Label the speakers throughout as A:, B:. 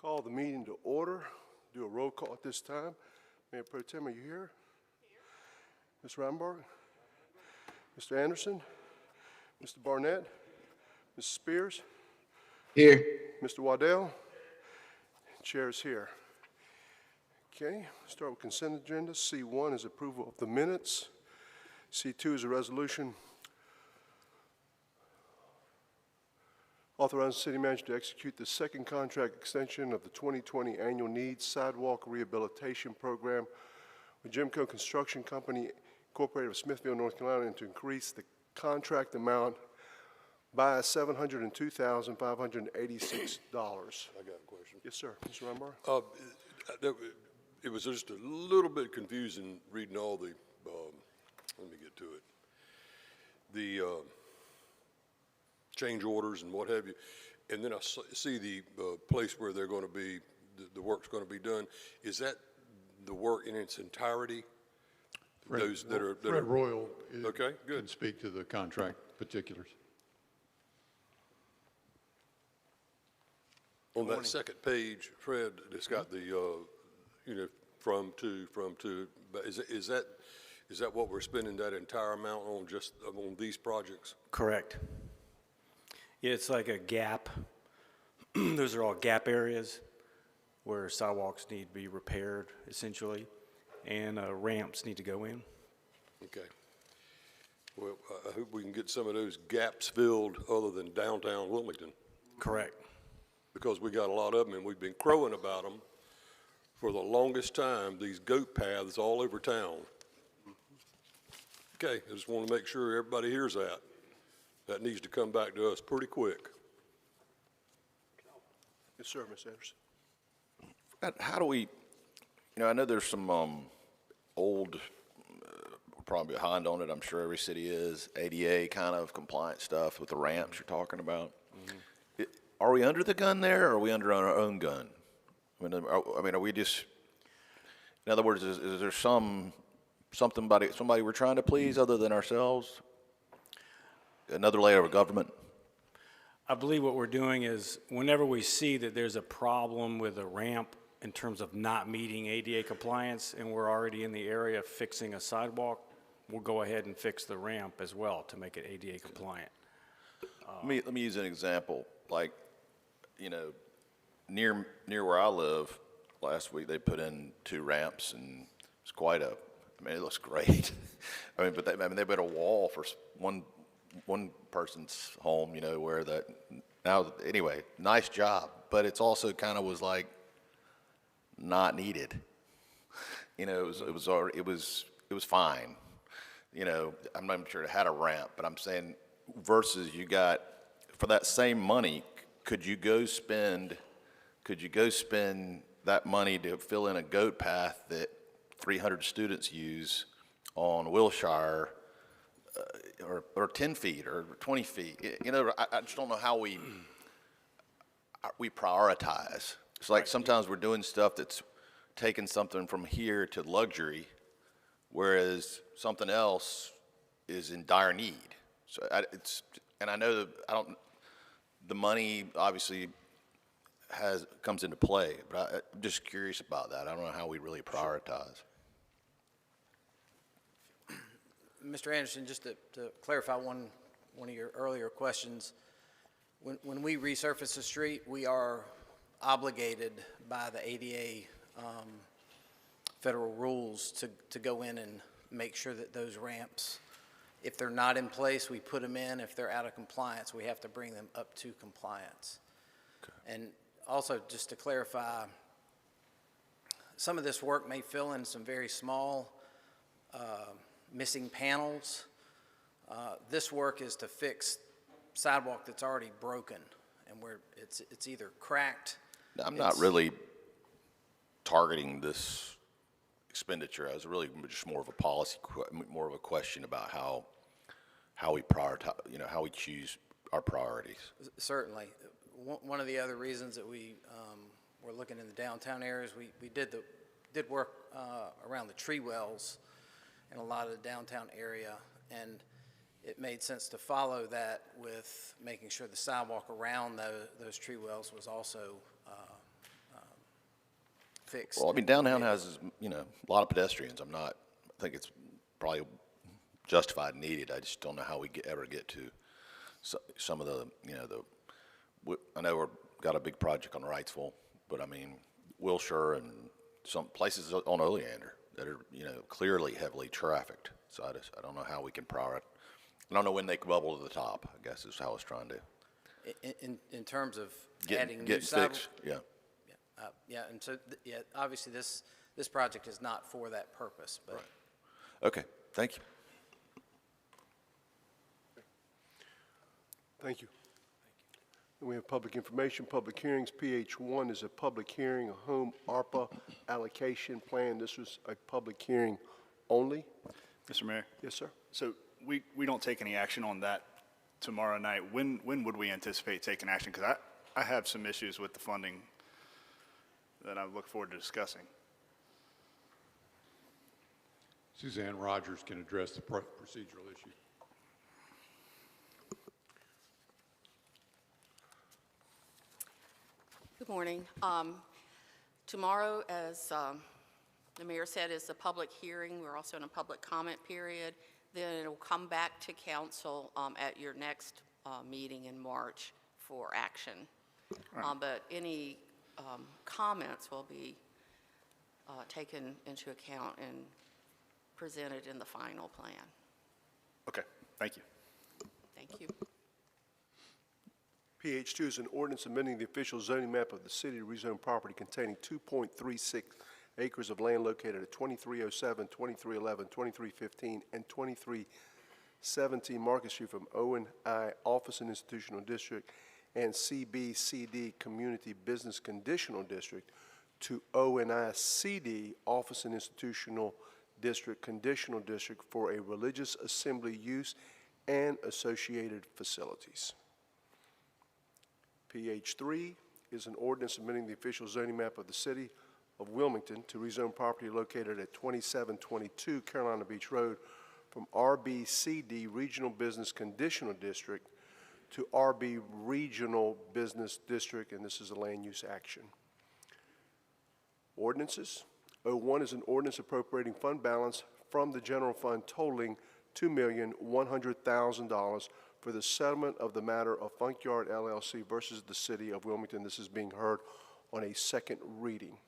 A: Call the meeting to order. Do a roll call at this time. Mayor Pro Tem, are you here? Ms. Ramberg? Mr. Anderson? Mr. Barnett? Ms. Spears?
B: Here.
A: Mr. Waddell? Chair is here. Okay, start with consent agenda. C1 is approval of the minutes. C2 is a resolution authorizing the city manager to execute the second contract extension of the 2020 Annual Needs Sidewalk Rehabilitation Program with Jimco Construction Company Incorporated of Smithville, North Carolina, and to increase the contract amount by $702,586.
C: I got a question.
A: Yes, sir. Mr. Rumbar?
C: It was just a little bit confusing reading all the, let me get to it, the change orders and what have you. And then I see the place where they're going to be, the work's going to be done. Is that the work in its entirety? Those that are
B: Fred Royal
C: okay, good.
B: can speak to the contract particulars.
C: On that second page, Fred, it's got the, from to, but is that what we're spending that entire amount on, just on these projects?
D: Correct. Yeah, it's like a gap. Those are all gap areas where sidewalks need to be repaired, essentially, and ramps need to go in.
C: Okay. Well, I hope we can get some of those gaps filled other than downtown Wilmington,
D: Correct.
C: because we got a lot of them, and we've been crowing about them for the longest time, these goat paths all over town. Okay, I just want to make sure everybody hears that. That needs to come back to us pretty quick.
A: Yes, sir, Ms. Anderson.
E: How do we, I know there's some old, probably behind on it, I'm sure every city is, ADA kind of compliant stuff with the ramps you're talking about. Mm-hmm. Are we under the gun there, or are we under our own gun? Are we just, in other words, is there somebody we're trying to please other than ourselves? Another layer of government?
D: I believe what we're doing is whenever we see that there's a problem with a ramp in terms of not meeting ADA compliance and we're already in the area fixing a sidewalk, we'll go ahead and fix the ramp as well to make it ADA compliant.
E: Let me use an example. Like, near where I live, last week they put in 2 ramps, and it's quite it looks great. But they put a wall for one person's home, where that, now, anyway, nice job, but it's also kind of was like not needed. It was fine. I'm not sure it had a ramp, but I'm saying versus you got, for that same money, could you go spend that money to fill in a goat path that 300 students use on Wilshire, or 10 feet or 20 feet? I just don't know how we prioritize. It's like sometimes we're doing stuff that's taking something from here to luxury, whereas something else is in dire need. So I know that the money obviously comes into play, but I'm just curious about that. I don't know how we really prioritize.
F: Mr. Anderson, just to clarify one of your earlier questions, when we resurface a street, we are obligated by the ADA federal rules to go in and make sure that those ramps, if they're not in place, we put them in. If they're out of compliance, we have to bring them up to compliance. Okay. And also, just to clarify, some of this work may fill in some very small missing panels. This work is to fix sidewalk that's already broken, and where it's either cracked.
E: I'm not really targeting this expenditure. I was really just more of a policy, more of a question about how we prioritize, how we choose our priorities.
F: Certainly. One of the other reasons that we were looking in the downtown areas, we did work around the tree wells in a lot of the downtown area, and it made sense to follow that with making sure the sidewalk around those tree wells was also fixed.
E: Well, I mean, downtown has, you know, a lot of pedestrians. I think it's probably justified and needed. I just don't know how we ever get to some of the, you know, I know we've got a big project on Wrightsville, but I mean, Wilshire and some places on Oleander that are, you know, clearly heavily trafficked. So I don't know how we can prioritize. I don't know when they bubble to the top, I guess is how I was trying to
F: In terms of
E: get
F: adding new
E: fixed. Yeah.
F: Yeah, and so, yeah, obviously, this project is not for that purpose, but.
E: Okay, thank you.
A: Thank you. Then we have public information, public hearings. PH1 is a public hearing, a home ARPA allocation plan. This was a public hearing only.
G: Mr. Mayor,
A: Yes, sir.
G: so we don't take any action on that tomorrow night. When would we anticipate taking action? Because I have some issues with the funding that I look forward to discussing.
B: Suzanne Rogers can address the procedural issue.
H: Good morning. Tomorrow, as the mayor said, is a public hearing. We're also in a public comment period. Then it'll come back to council at your next meeting in March for action. But any comments will be taken into account and presented in the final plan.
G: Okay, thank you.
H: Thank you.
A: PH2 is an ordinance amending the official zoning map of the city to rezone property containing 2.36 acres of land located at 2307, 2311, 2315, and 2317 Market Street from O&I Office and Institutional District and CBCD Community Business Conditional District to O&I CD Office and Institutional District Conditional District for a religious assembly use and associated facilities. PH3 is an ordinance amending the official zoning map of the city of Wilmington to rezone property located at 2722 Carolina Beach Road from RBCD Regional Business Conditional District to RB Regional Business District, and this is a land use action. Ordinances. 01 is an ordinance appropriating fund balance from the general fund totaling $2,100,000 for the settlement of the matter of Funkyard LLC versus the City of Wilmington. This is being heard on a second reading.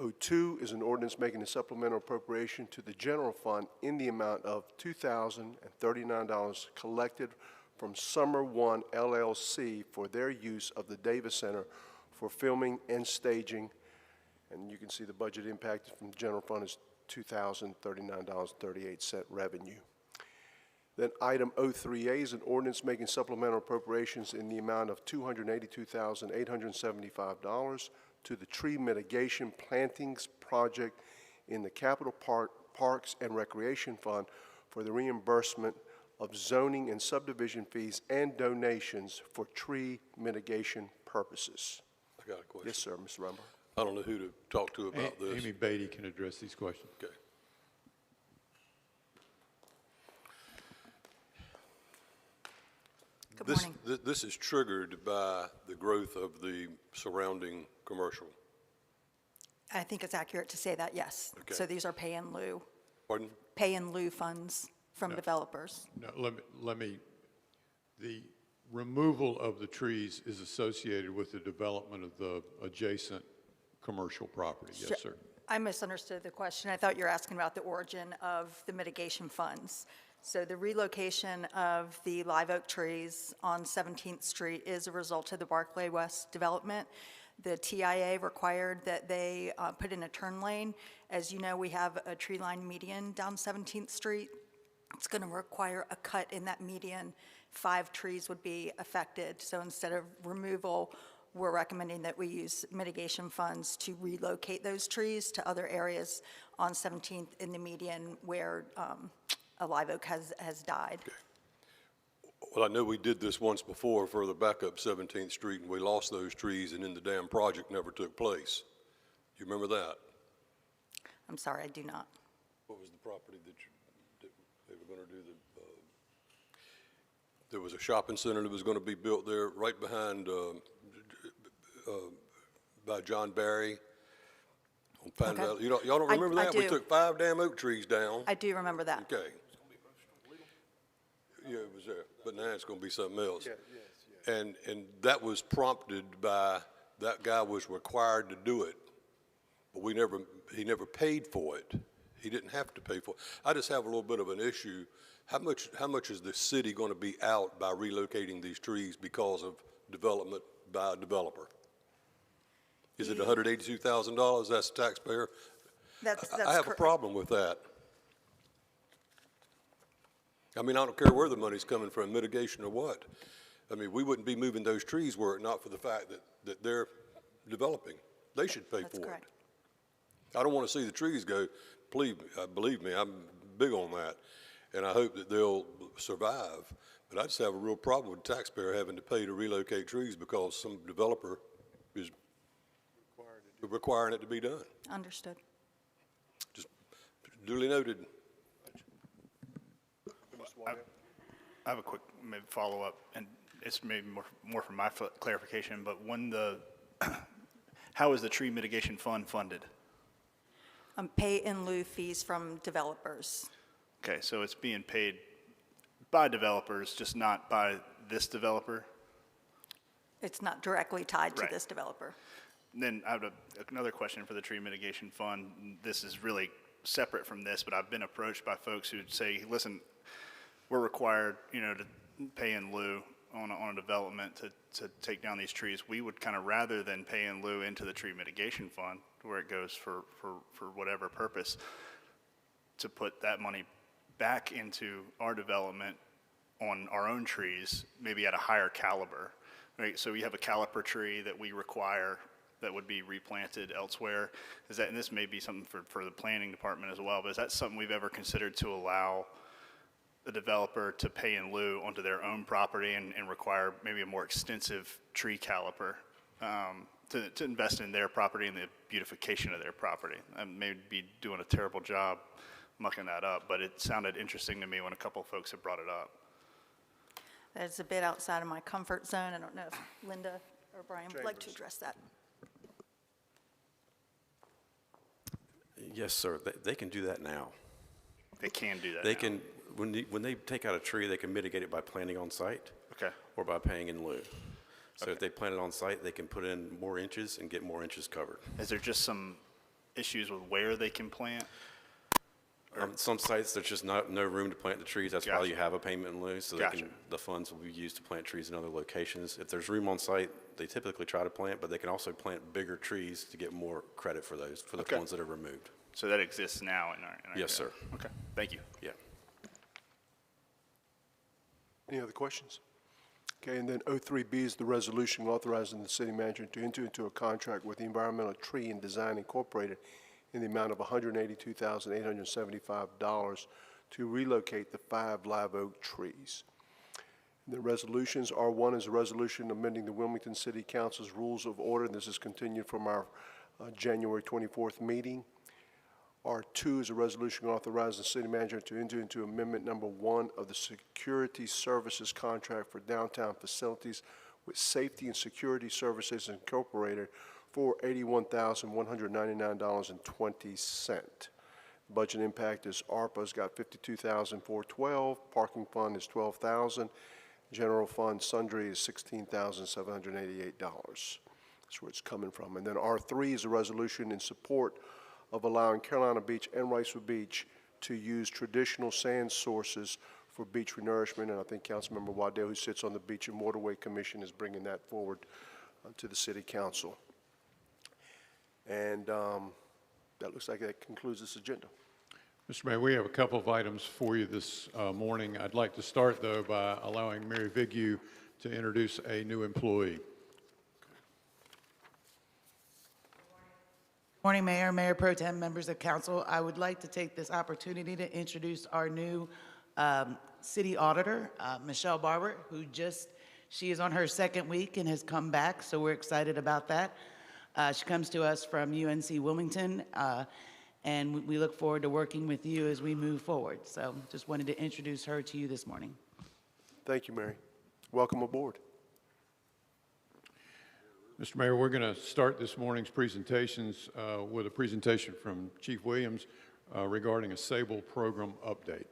A: 02 is an ordinance making a supplemental appropriation to the general fund in the amount of $2,039 collected from Summer One LLC for their use of the Davis Center for filming and staging. And you can see the budget impact from the general fund is $2,039.38 revenue. Then item 03A is an ordinance making supplemental appropriations in the amount of $282,875 to the tree mitigation plantings project in the Capital Parks and Recreation Fund for the reimbursement of zoning and subdivision fees and donations for tree mitigation purposes.
C: I got a question.
A: Yes, sir, Mr. Rumber.
C: I don't know who to talk to about this.
B: Amy Beatty can address these questions.
C: Okay.
I: Good morning.
C: This is triggered by the growth of the surrounding commercial.
I: I think it's accurate to say that, yes.
C: Okay.
I: So these are pay in lieu
C: Pardon?
I: funds from developers.
B: No, let me, the removal of the trees is associated with the development of the adjacent commercial property. Yes, sir.
I: I misunderstood the question. I thought you were asking about the origin of the mitigation funds. So the relocation of the live oak trees on 17th Street is a result of the Barclay West development. The TIA required that they put in a turn lane. As you know, we have a tree line median down 17th Street. It's going to require a cut in that median. 5 trees would be affected. So instead of removal, we're recommending that we use mitigation funds to relocate those trees to other areas on 17th in the median where a live oak has died.
C: Okay. Well, I know we did this once before further back up 17th Street, and we lost those trees, and then the damn project never took place. You remember that?
I: I'm sorry, I do not.
C: What was the property that they were going to do there was a shopping center that was going to be built there right behind, by John Barry, On Pine
I: Okay.
C: Valley. Y'all don't
I: I-
C: remember
I: I
C: that? We
I: do.
C: took 5 damn oak trees down.
I: I do remember that.
C: Okay. Yeah, it was there, but now it's gonna be something else. And that was prompted by, that guy was required to do it, but he never paid for it. He didn't have to pay for it. I just have a little bit of an issue. How much is the city gonna be out by relocating these trees because of development by a developer? Is it $182,000? That's the taxpayer?
I: That's
C: I have a
I: cor-
C: problem with that. I mean, I don't care where the money's coming from, mitigation or what. I mean, we wouldn't be moving those trees were it not for the fact that they're developing. They should pay
I: That's
C: for it.
I: correct.
C: I don't want to see the trees go. Believe me, I'm big on that, and I hope that they'll survive. But I just have a real problem with the taxpayer having to pay to relocate trees because some developer is requiring it to be done.
I: Understood.
C: Just duly noted.
G: I have a quick maybe follow-up, and it's maybe more for my clarification, but how is the tree mitigation fund funded?
I: Pay in lieu fees from developers.
G: Okay, so it's being paid by developers, just not by this developer?
I: It's not directly tied to
G: Right.
I: this developer.
G: Then I have another question for the tree mitigation fund. This is really separate from this, but I've been approached by folks who say, listen, we're required, to pay in lieu on a development to take down these trees. We would kind of rather than pay in lieu into the tree mitigation fund, where it goes for whatever purpose, to put that money back into our development on our own trees, maybe at a higher caliber, right? So we have a caliper tree that we require that would be replanted elsewhere. And this may be something for the planning department as well, but is that something we've ever considered to allow the developer to pay in lieu onto their own property and require maybe a more extensive tree caliper to invest in their property and the beautification of their property? I may be doing a terrible job mucking that up, but it sounded interesting to me when a couple of folks have brought it up.
I: That's a bit outside of my comfort zone. I don't know if Linda or Brian would like to address that.
J: Yes, sir. They can do that now.
G: They can do that
J: They
G: now.
J: can, when they take out a tree, they can mitigate it by planting on site
G: Okay.
J: or by paying in lieu. So if they plant it on site, they can put in more inches and get more inches covered.
G: Is there just some issues with where they can plant?
J: Some sites, there's just no room to plant the trees. That's why
G: Gotcha.
J: you have a payment in lieu. So
G: Gotcha.
J: the funds will be used to plant trees in other locations. If there's room on site, they typically try to plant, but they can also plant bigger trees to get more credit for those, for the
G: Okay.
J: ones that are removed.
G: So that exists now in our
J: Yes, sir.
G: Okay, thank you.
J: Yeah.
A: Any other questions? Okay, and then 03B is the resolution authorizing the city manager to enter into a contract with Environmental Tree and Design Incorporated in the amount of $182,875 to relocate the 5 live oak trees. The resolutions, R1 is a resolution amending the Wilmington City Council's Rules of Order, and this is continued from our January 24th meeting. R2 is a resolution authorizing the city manager to enter into amendment number 1 of the security services contract for downtown facilities with Safety and Security Services Incorporated for $81,199.20. Budget impact is ARPA's got $52,412, parking fund is $12,000, general fund sundry is $16,788. That's where it's coming from. And then R3 is a resolution in support of allowing Carolina Beach and Riceville Beach to use traditional sand sources for beach renourishment. And I think Councilmember Waddell, who sits on the Beach and Waterway Commission, is bringing that forward to the City Council. And that looks like that concludes this agenda.
B: Mr. Mayor, we have a couple of items for you this morning. I'd like to start, though, by allowing Mary Vigue to introduce a new employee.
K: Morning, Mayor, Mayor Pro Tem, members of council. I would like to take this opportunity to introduce our new city auditor, Michelle Barber, she is on her second week and has come back, so we're excited about that. She comes to us from UNC Wilmington, and we look forward to working with you as we move forward. So just wanted to introduce her to you this morning.
A: Thank you, Mary. Welcome aboard.
B: Mr. Mayor, we're going to start this morning's presentations with a presentation from Chief Williams regarding a Sable program update.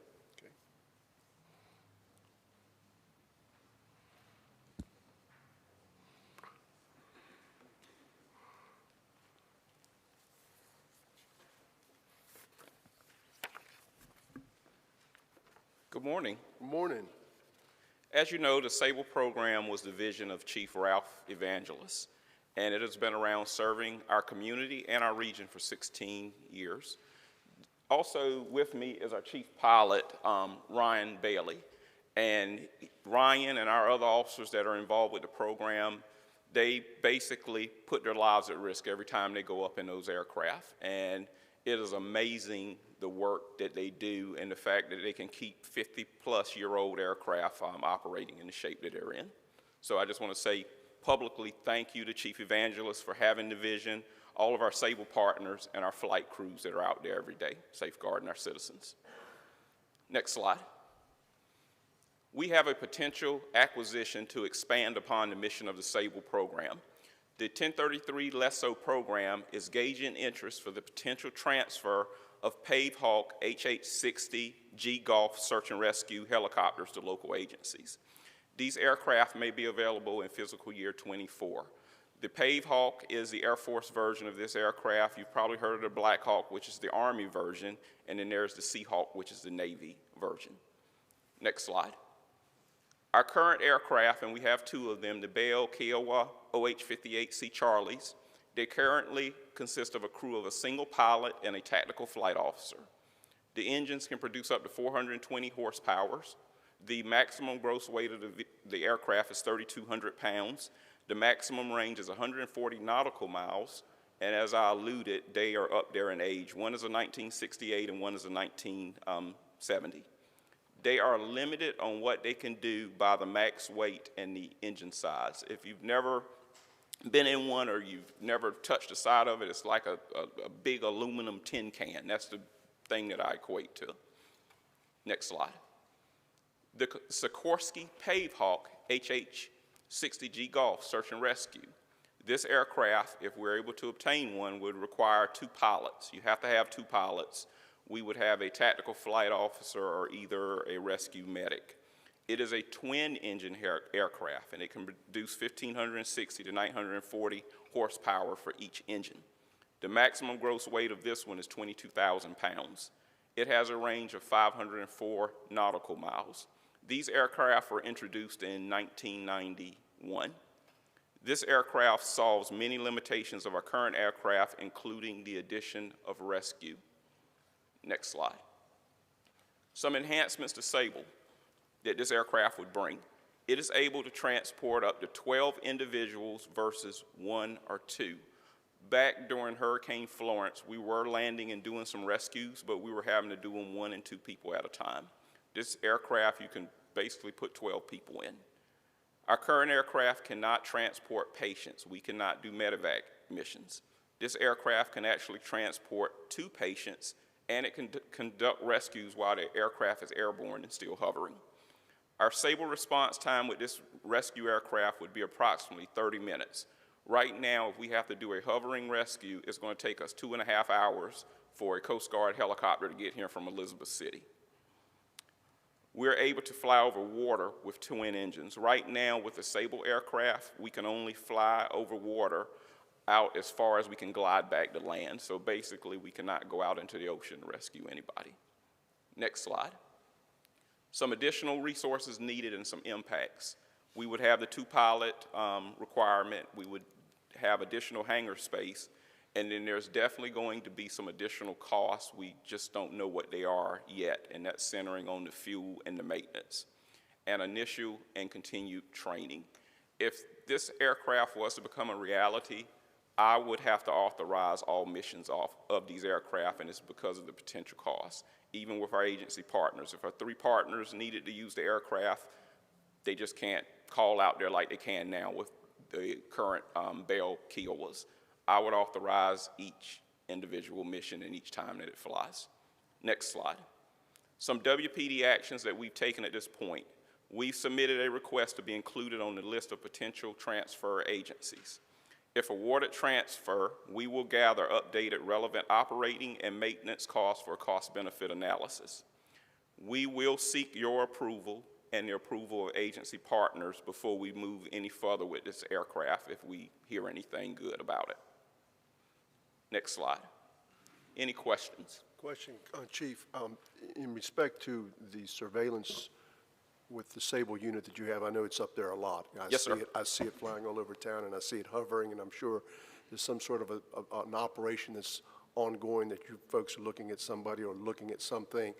L: Good morning.
A: Good morning.
L: As you know, the Sable program was the vision of Chief Ralph Evangelos, and it has been around serving our community and our region for 16 years. Also with me is our chief pilot, Ryan Bailey. And Ryan and our other officers that are involved with the program, they basically put their lives at risk every time they go up in those aircraft. And it is amazing the work that they do and the fact that they can keep 50-plus-year-old aircraft operating in the shape that they're in. So I just want to say publicly thank you to Chief Evangelos for having the vision, all of our Sable partners, and our flight crews that are out there every day safeguarding our citizens. Next slide. We have a potential acquisition to expand upon the mission of the Sable program. The 1033 LESO program is gauging interest for the potential transfer of Pave Hawk HH-60 G Golf search and rescue helicopters to local agencies. These aircraft may be available in fiscal year 24. The Pave Hawk is the Air Force version of this aircraft. You've probably heard of the Black Hawk, which is the Army version, and then there's the Seahawk, which is the Navy version. Next slide. Our current aircraft, and we have two of them, the Bell Kiowa OH-58C Charlies, they currently consist of a crew of a single pilot and a tactical flight officer. The engines can produce up to 420 horsepower. The maximum gross weight of the aircraft is 3,200 pounds. The maximum range is 140 nautical miles, and as I alluded, they are up there in age. One is a 1968 and one is a 1970. They are limited on what they can do by the max weight and the engine size. If you've never been in one or you've never touched the side of it, it's like a big aluminum tin can. That's the thing that I equate to. Next slide. The Sikorsky Pave Hawk HH-60G Golf Search and Rescue. This aircraft, if we're able to obtain one, would require two pilots. You have to have two pilots. We would have a tactical flight officer or either a rescue medic. It is a twin-engine aircraft, and it can produce 1,560 to 940 horsepower for each engine. The maximum gross weight of this one is 22,000 pounds. It has a range of 504 nautical miles. These aircraft were introduced in 1991. This aircraft solves many limitations of our current aircraft, including the addition of rescue. Next slide. Some enhancements to Sable that this aircraft would bring. It is able to transport up to 12 individuals versus 1 or 2. Back during Hurricane Florence, we were landing and doing some rescues, but we were having to do them 1 and 2 people at a time. This aircraft, you can basically put 12 people in. Our current aircraft cannot transport patients. We cannot do medevac missions. This aircraft can actually transport 2 patients, and it can conduct rescues while the aircraft is airborne and still hovering. Our Sable response time with this rescue aircraft would be approximately 30 minutes. Right now, if we have to do a hovering rescue, it's going to take us 2.5 hours for a Coast Guard helicopter to get here from Elizabeth City. We're able to fly over water with twin engines. Right now, with the Sable aircraft, we can only fly over water out as far as we can glide back to land. So basically, we cannot go out into the ocean to rescue anybody. Next slide. Some additional resources needed and some impacts. We would have the 2-pilot requirement. We would have additional hangar space. And then there's definitely going to be some additional costs. We just don't know what they are yet, and that's centering on the fuel and the maintenance, and initial and continued training. If this aircraft was to become a reality, I would have to authorize all missions of these aircraft, and it's because of the potential costs. Even with our agency partners, if our 3 partners needed to use the aircraft, they just can't call out there like they can now with the current Bell Kiowas. I would authorize each individual mission and each time that it flies. Next slide. Some WPD actions that we've taken at this point. We've submitted a request to be included on the list of potential transfer agencies. If awarded transfer, we will gather updated relevant operating and maintenance costs for a cost-benefit analysis. We will seek your approval and the approval of agency partners before we move any further with this aircraft if we hear anything good about it. Next slide. Any questions?
A: Question, Chief, in respect to the surveillance with the Sable unit that you have, I know it's up there a lot.
L: Yes, sir.
A: I see it flying all over town, and I see it hovering, and I'm sure there's some sort of an operation that's ongoing that you folks are looking at somebody or looking at something.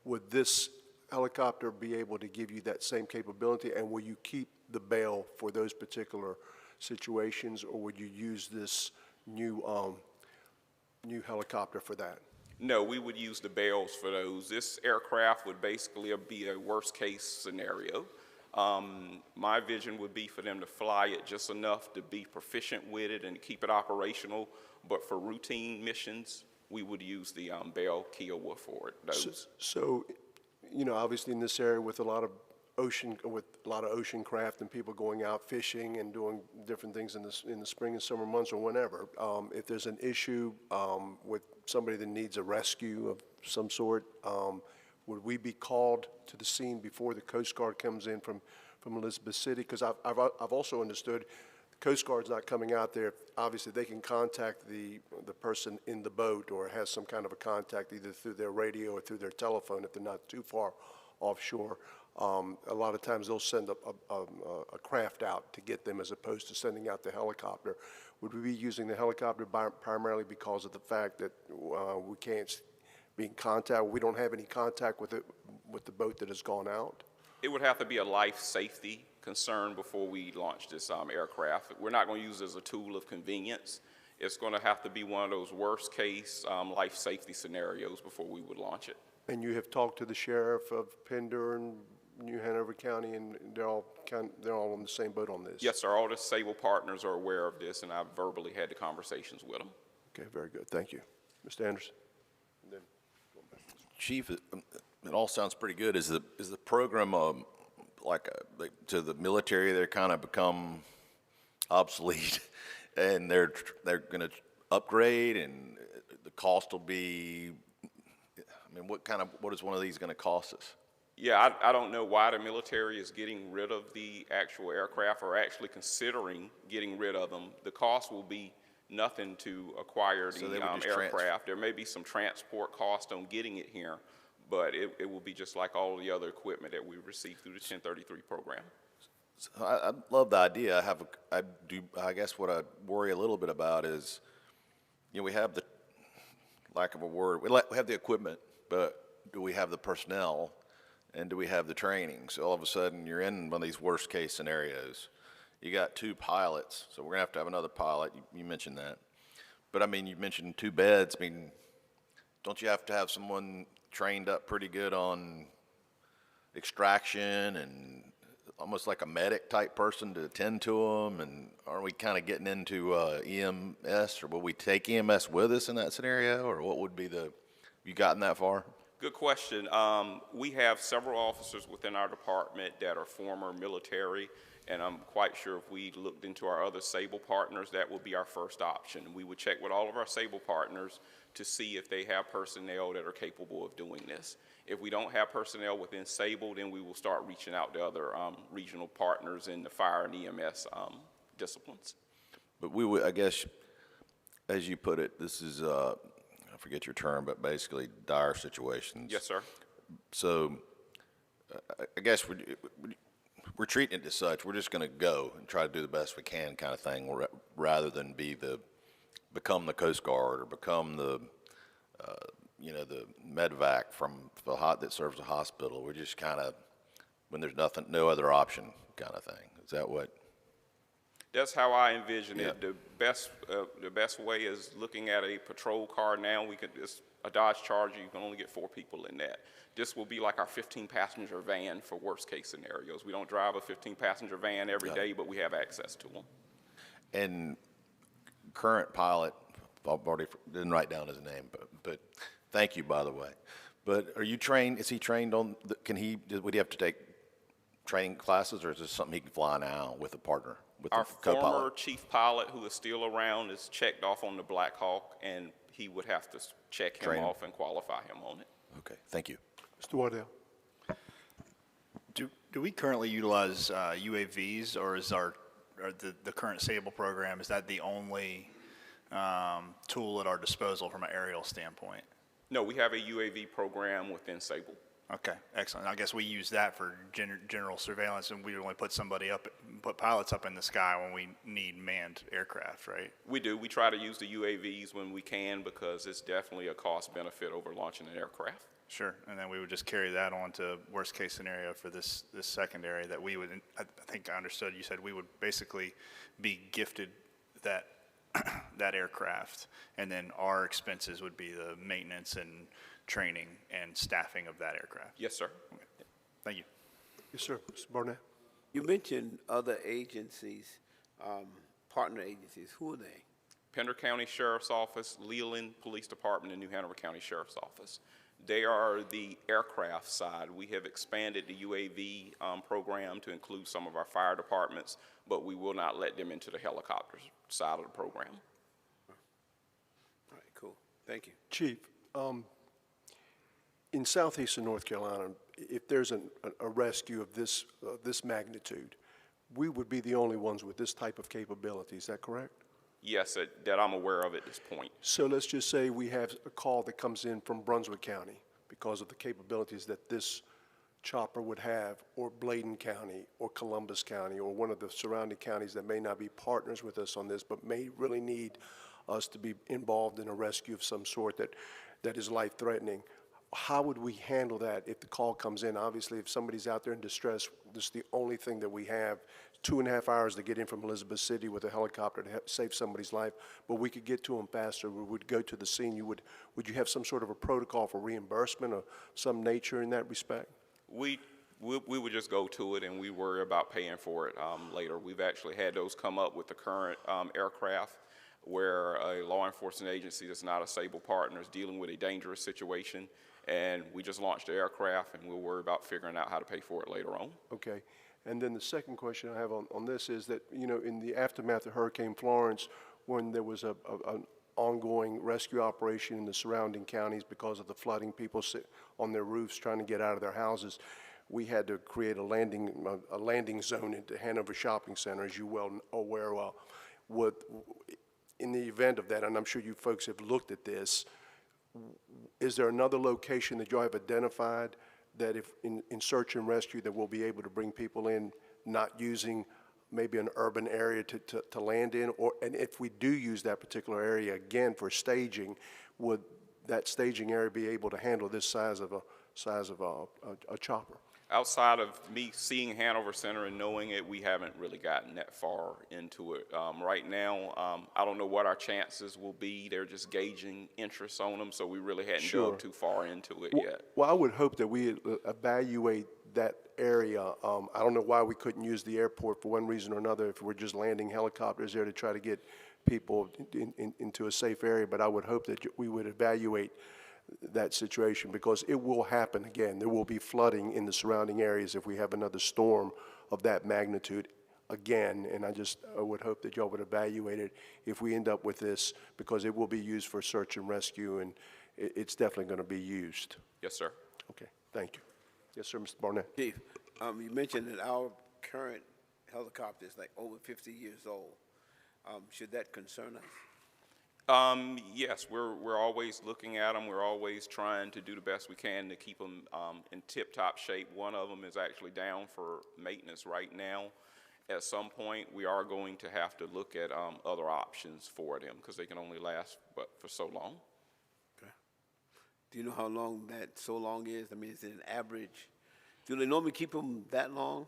A: Would this helicopter be able to give you that same capability, and will you keep the bail for those particular situations, or would you use this new helicopter for that?
L: No, we would use the Bells for those. This aircraft would basically be a worst-case scenario. My vision would be for them to fly it just enough to be proficient with it and keep it operational, but for routine missions, we would use the Bell Kiowa for it, those.
A: So, you know, obviously in this area with a lot of ocean craft and people going out fishing and doing different things in the spring and summer months or whenever, if there's an issue with somebody that needs a rescue of some sort, would we be called to the scene before the Coast Guard comes in from Elizabeth City? Because I've also understood the Coast Guard's not coming out there. Obviously, they can contact the person in the boat or has some kind of a contact either through their radio or through their telephone if they're not too far offshore. A lot of times they'll send a craft out to get them as opposed to sending out the helicopter. Would we be using the helicopter primarily because of the fact that we can't be in contact? We don't have any contact with the boat that has gone out?
L: It would have to be a life safety concern before we launch this aircraft. We're not going to use it as a tool of convenience. It's going to have to be one of those worst case life safety scenarios before we would launch it.
A: And you have talked to the sheriff of Pender and New Hanover County, and they're all on the same boat on this?
L: Yes, sir. All the Sable partners are aware of this, and I've verbally had the conversations with them.
A: Okay, very good. Thank you. Mr. Anderson? And then going back.
E: Chief, it all sounds pretty good. Is the program like to the military? They're kind of become obsolete, and they're going to upgrade, and the cost will be. I mean, what is one of these going to cost us?
L: Yeah, I don't know why the military is getting rid of the actual aircraft or actually considering getting rid of them. The cost will be nothing to acquire the aircraft. There may be some transport cost on getting it here, but it will be just like all the other equipment that we receive through the 1033 program.
E: So I love the idea. I guess what I worry a little bit about is, you know, we have the lack of a word. We have the equipment, but do we have the personnel, and do we have the training? So all of a sudden, you're in one of these worst-case scenarios. You got 2 pilots, so we're going to have another pilot. You mentioned that. But, I mean, you mentioned 2 beds. I mean, don't you have to have someone trained up pretty good on extraction and almost like a medic-type person to attend to them? And aren't we kind of getting into EMS, or will we take EMS with us in that scenario, or what would be have you gotten that far?
L: Good question. We have several officers within our department that are former military, and I'm quite sure if we looked into our other Sable partners, that would be our first option. We would check with all of our Sable partners to see if they have personnel that are capable of doing this. If we don't have personnel within Sable, then we will start reaching out to other regional partners in the fire and EMS disciplines.
E: But we would, I guess, as you put it, this is I forget your term, but basically dire situations.
L: Yes, sir.
E: So I guess we're treating it as such. We're just going to go and try to do the best we can kind of thing, rather than become the Coast Guard or become the the medvac that serves the hospital. We're just kind of, when there's no other option kind of thing. Is that what?
L: That's how I envision it. The best way is looking at a patrol car now. It's a Dodge Charger. You can only get 4 people in that. This will be like our 15-passenger van for worst-case scenarios. We don't drive a 15-passenger van every day, but we have access to them.
E: And current pilot, I didn't write down his name, but thank you, by the way. But are you trained? Is he trained on? Would he have to take training classes, or is this something he can fly now with a partner? with
L: Our
E: the co-pilot?
L: former chief pilot, who is still around, is checked off on the Black Hawk, and he would have to check him
E: Train him.
L: off and qualify him on it.
E: Okay, thank you.
A: Mr. Waddell?
G: Do we currently utilize UAVs, or is the current Sable program, is that the only tool at our disposal from an aerial standpoint?
L: No, we have a UAV program within Sable.
G: Okay, excellent. I guess we use that for general surveillance, and we only put pilots up in the sky when we need manned aircraft, right?
L: We do. We try to use the UAVs when we can because it's definitely a cost benefit over launching an aircraft.
G: Sure, and then we would just carry that on to worst-case scenario for this secondary that we would, I think I understood, you said we would basically be gifted that, that aircraft, and then our expenses would be the maintenance and training and staffing of that aircraft.
L: Yes, sir.
G: Okay. Thank you.
A: Yes, sir. Mr. Barnett?
M: You mentioned other agencies, partner agencies. Who are they?
L: Pender County Sheriff's Office, Leland Police Department, and New Hanover County Sheriff's Office. They are the aircraft side. We have expanded the UAV program to include some of our fire departments, but we will not let them into the helicopters side of the program.
M: All right, cool. Thank you.
A: Chief, in southeastern North Carolina, if there's a rescue of this magnitude, we would be the only ones with this type of capability. Is that correct?
L: Yes, that I'm aware of at this point.
A: So let's just say we have a call that comes in from Brunswick County because of the capabilities that this chopper would have, or Bladen County, or Columbus County, or one of the surrounding counties that may not be partners with us on this, but may really need us to be involved in a rescue of some sort that is life-threatening. How would we handle that if the call comes in? Obviously, if somebody's out there in distress, this is the only thing that we have. 2.5 hours to get in from Elizabeth City with a helicopter to save somebody's life, but we could get to them faster. We would go to the scene. Would you have some sort of a protocol for reimbursement of some nature in that respect?
L: We would just go to it, and we worry about paying for it later. We've actually had those come up with the current aircraft, where a law enforcement agency that's not a Sable partner is dealing with a dangerous situation, and we just launched the aircraft, and we'll worry about figuring out how to pay for it later on.
A: Okay. And then the second question I have on this is that, you know, in the aftermath of Hurricane Florence, when there was an ongoing rescue operation in the surrounding counties because of the flooding, people sit on their roofs trying to get out of their houses, we had to create a landing zone at the Hanover Shopping Center, as you well aware of. In the event of that, and I'm sure you folks have looked at this, is there another location that you have identified that if in search and rescue that we'll be able to bring people in, not using maybe an urban area to land in? And if we do use that particular area again for staging, would that staging area be able to handle this size of a chopper?
L: Outside of me seeing Hanover Center and knowing it, we haven't really gotten that far into it. Right now, I don't know what our chances will be. They're just gauging interest on them, so we really hadn't dug too far into it yet.
A: Well, I would hope that we evaluate that area. I don't know why we couldn't use the airport for one reason or another if we're just landing helicopters there to try to get people into a safe area, but I would hope that we would evaluate that situation, because it will happen again. There will be flooding in the surrounding areas if we have another storm of that magnitude again, and I would hope that y'all would evaluate it if we end up with this, because it will be used for search and rescue, and it's definitely going to be used.
L: Yes, sir.
A: Okay, thank you. Yes, sir, Mr. Barnett.
M: Chief, you mentioned that our current helicopter is like over 50 years old. Should that concern us?
L: Yes, we're always looking at them. We're always trying to do the best we can to keep them in tip-top shape. One of them is actually down for maintenance right now. At some point, we are going to have to look at other options for them, because they can only last for so long.
M: Okay. Do you know how long that so long is? I mean, is it an average? Do they normally keep them that long?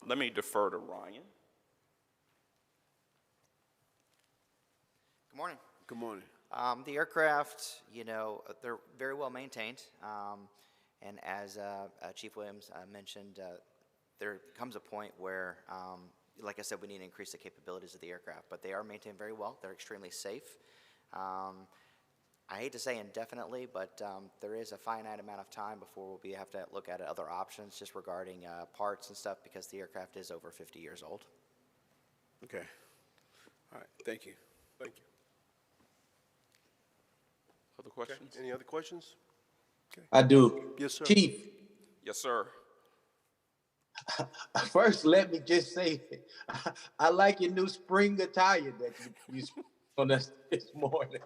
L: Let me defer to Ryan.
N: Good morning.
M: Good morning.
N: The aircraft, you know, they're very well maintained. And as Chief Williams mentioned, there comes a point where, like I said, we need to increase the capabilities of the aircraft. But they are maintained very well. They're extremely safe. I hate to say indefinitely, but there is a finite amount of time before we'll have to look at other options just regarding parts and stuff, because the aircraft is over 50 years old.
M: Okay. All right, thank you.
A: Thank you.
L: Other questions?
A: Any other questions?
O: I do.
A: Yes, sir.
O: Chief,
L: Yes, sir.
O: first let me just say, I like your new spring attire that you on us this morning.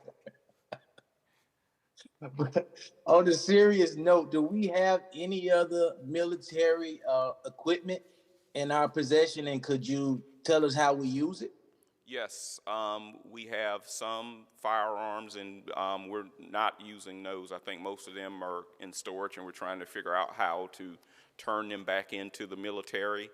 O: But on a serious note, do we have any other military equipment in our possession, and could you tell us how we use it?
L: Yes, we have some firearms, and we're not using those. I think most of them are in storage, and we're trying to figure out how to turn them back into the military.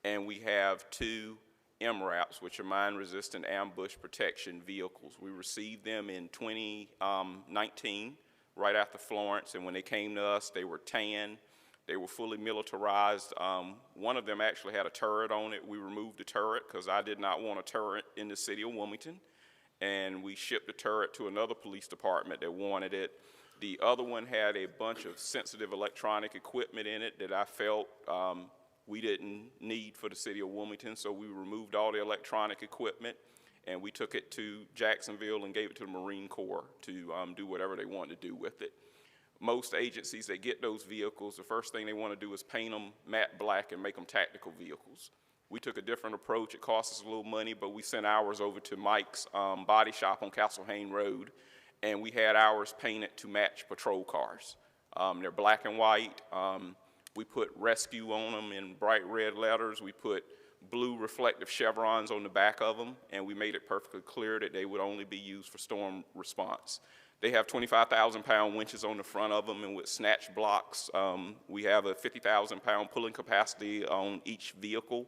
L: And we have 2 MRAPs, which are mine-resistant ambush protection vehicles. We received them in 2019, right after Florence, and when they came to us, they were tan. They were fully militarized. One of them actually had a turret on it. We removed the turret because I did not want a turret in the city of Wilmington. And we shipped the turret to another police department that wanted it. The other one had a bunch of sensitive electronic equipment in it that I felt we didn't need for the city of Wilmington, so we removed all the electronic equipment and we took it to Jacksonville and gave it to the Marine Corps to do whatever they wanted to do with it. Most agencies that get those vehicles, the first thing they want to do is paint them matte black and make them tactical vehicles. We took a different approach. It cost us a little money, but we sent ours over to Mike's body shop on Castle Hayne Road, and we had ours painted to match patrol cars. They're black and white. We put rescue on them in bright red letters. We put blue reflective chevrons on the back of them, and we made it perfectly clear that they would only be used for storm response. They have 25,000-pound winches on the front of them, and with snatch blocks, we have a 50,000-pound pulling capacity on each vehicle.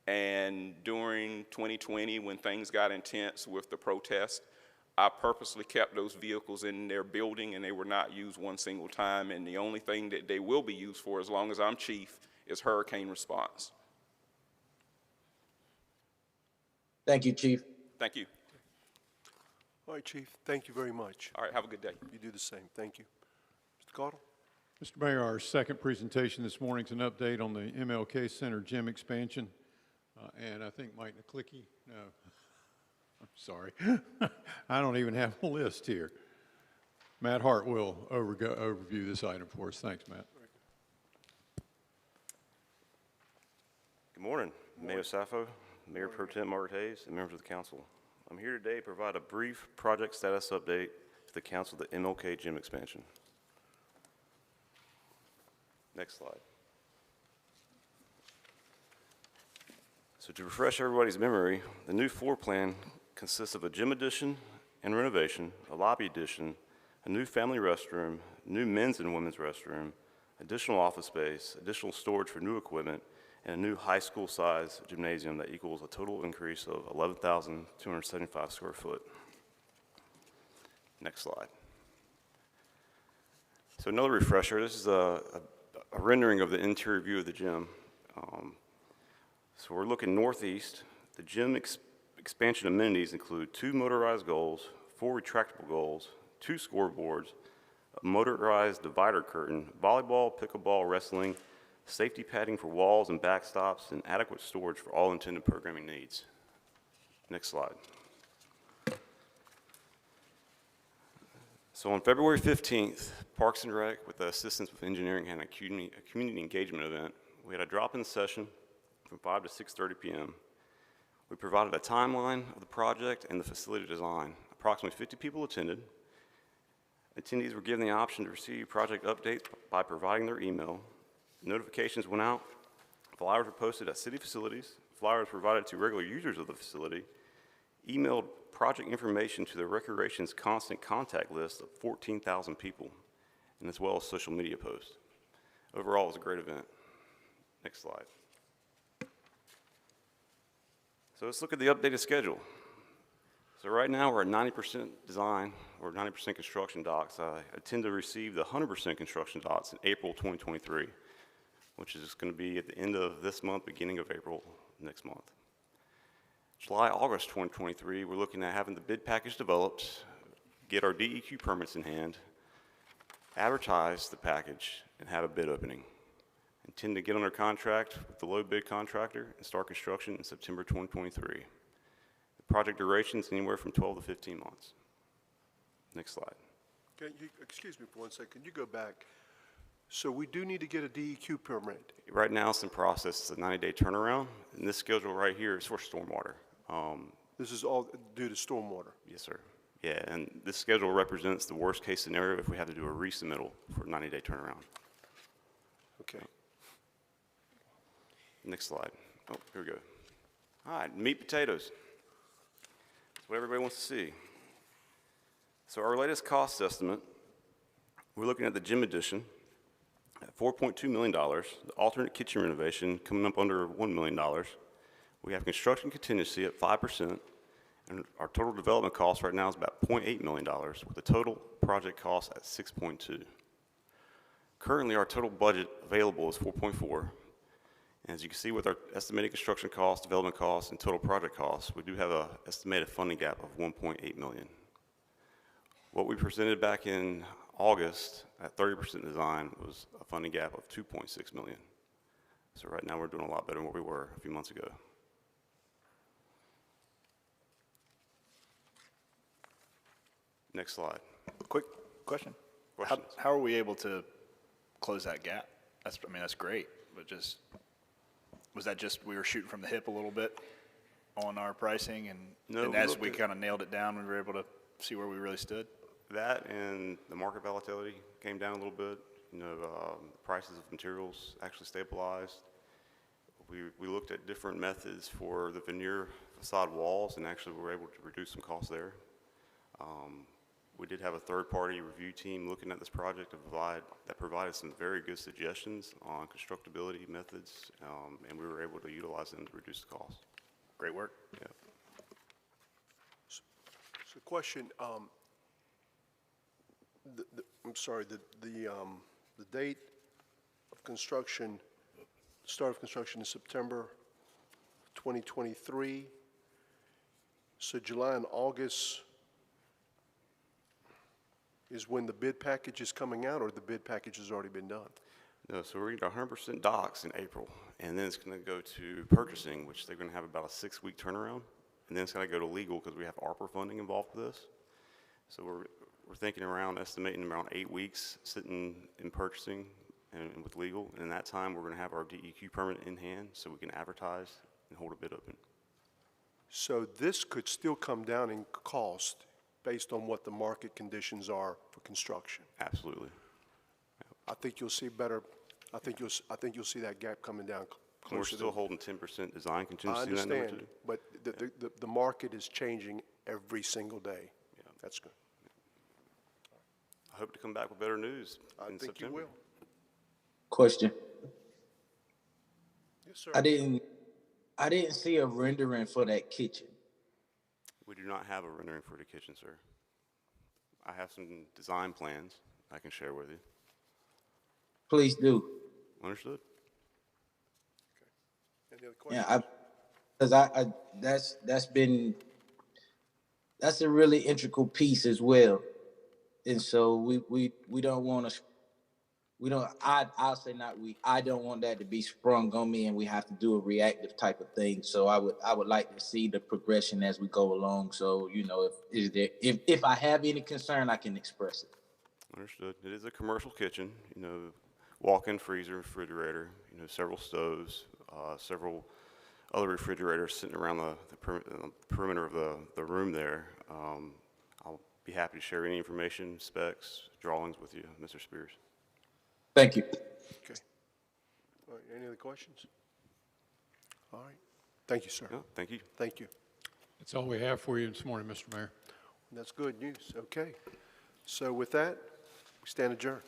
L: And during 2020, when things got intense with the protest, I purposely kept those vehicles in their building, and they were not used one single time. And the only thing that they will be used for, as long as I'm chief, is hurricane response.
O: Thank you, Chief.
L: Thank you.
A: All right, Chief, thank you very much.
L: All right, have a good day.
A: You do the same. Thank you. Mr. Caudle?
B: Mr. Mayor, our second presentation this morning is an update on the MLK Center gym expansion. And I think Mike Naklicki, no, I'm sorry. I don't even have a list here. Matt Hart will overview this item for us. Thanks, Matt.
J: Good morning, Mayor Saffo, Mayor Pro Tem Margaret Hayes, and members of the council. I'm here today to provide a brief project status update to the council of the MLK gym expansion. Next slide. So to refresh everybody's memory, the new floor plan consists of a gym addition and renovation, a lobby addition, a new family restroom, new men's and women's restroom, additional office space, additional storage for new equipment, and a new high school size gymnasium that equals a total increase of 11,275 square foot. Next slide. So another refresher, this is a rendering of the interior view of the gym. So we're looking northeast. The gym expansion amenities include 2 motorized goals, 4 retractable goals, 2 scoreboards, a motorized divider curtain, volleyball, pickleball, wrestling, safety padding for walls and backstops, and adequate storage for all intended programming needs. Next slide. So on February 15th, Parks and Rec, with the assistance of engineering, had a community engagement event. We had a drop-in session from 5 to 6:30 p.m. We provided a timeline of the project and the facility design. Approximately 50 people attended. Attendees were given the option to receive project updates by providing their email. Notifications went out. Flyers were posted at city facilities. Flyers provided to regular users of the facility. Emailed project information to the Recreation's constant contact list of 14,000 people, and as well as social media posts. Overall, it was a great event. Next slide. So let's look at the updated schedule. So right now we're at 90% design or 90% construction docs. I intend to receive the 100% construction docs in April 2023, which is going to be at the end of this month, beginning of April next month. July, August 2023, we're looking at having the bid package developed, get our DEQ permits in hand, advertise the package, and have a bid opening. Intend to get under contract with the low bid contractor and start construction in September 2023. The project duration is anywhere from 12 to 15 months. Next slide.
A: Can you, excuse me for 1 second, can you go back? So we do need to get a DEQ permit.
J: Right now, it's in process. It's a 90-day turnaround, and this schedule right here is for stormwater.
A: This is all due to stormwater.
J: Yes, sir. Yeah, and this schedule represents the worst-case scenario if we have to do a resubmittal for a 90-day turnaround.
A: Okay.
J: Next slide. Oh, here we go. All right, meat potatoes. That's what everybody wants to see. So our latest cost estimate, we're looking at the gym addition at $4.2 million, the alternate kitchen renovation coming up under $1 million. We have construction contingency at 5%, and our total development cost right now is about $0.8 million, with the total project cost at 6.2. Currently, our total budget available is 4.4. As you can see with our estimated construction costs, development costs, and total project costs, we do have an estimated funding gap of $1.8 million. What we presented back in August at 30% design was a funding gap of $2.6 million. So right now we're doing a lot better than what we were a few months ago. Next slide.
G: Quick question.
J: Questions?
G: How are we able to close that gap? I mean, that's great, but was that just we were shooting from the hip a little bit on our pricing,
J: No,
G: and as we kind of nailed it down, we were able to see where we really stood?
J: That and the market volatility came down a little bit. You know, prices of materials actually stabilized. We looked at different methods for the veneer facade walls, and actually were able to reduce some costs there. We did have a third-party review team looking at this project that provided some very good suggestions on constructability methods, and we were able to utilize them to reduce the cost.
G: Great work.
J: Yeah.
A: So question, I'm sorry, the date of construction, start of construction is September 2023. So July and August is when the bid package is coming out, or the bid package has already been done?
J: No, so we're going to 100% docs in April, and then it's going to go to purchasing, which they're going to have about a 6-week turnaround, and then it's going to go to legal because we have ARPA funding involved with this. So we're thinking around, estimating around 8 weeks sitting in purchasing and with legal, and in that time we're going to have our DEQ permit in hand so we can advertise and hold a bid open.
A: So this could still come down in cost based on what the market conditions are for construction.
J: Absolutely.
A: I think you'll see better. I think you'll see that gap coming down closer.
J: We're still holding 10% design contingency.
A: I
J: in that number
A: understand,
J: too.
A: but the market is changing every single day.
J: Yeah.
A: That's good.
J: I hope to come back with better news in
A: think
J: September.
A: you will.
O: Question.
A: Yes, sir.
O: I didn't see a rendering for that kitchen.
J: We do not have a rendering for the kitchen, sir. I have some design plans I can share with you.
O: Please do.
J: Understood?
A: Any other questions?
O: Yeah, because that's a really integral piece as well, and so we don't want to. I'll say not we. I don't want that to be sprung on me, and we have to do a reactive type of thing. So I would like to see the progression as we go along. So if I have any concern, I can express it.
J: Understood. It is a commercial kitchen, walk-in freezer, refrigerator, several stoves, several other refrigerators sitting around the perimeter of the room there. I'll be happy to share any information, specs, drawings with you, Mr. Spears.
O: Thank you.
A: Okay. All right, any other questions? All right. Thank you, sir.
J: Yeah, thank you.
A: Thank you.
B: That's all we have for you this morning, Mr. Mayor.
A: That's good news. Okay. So with that, we stand adjourned.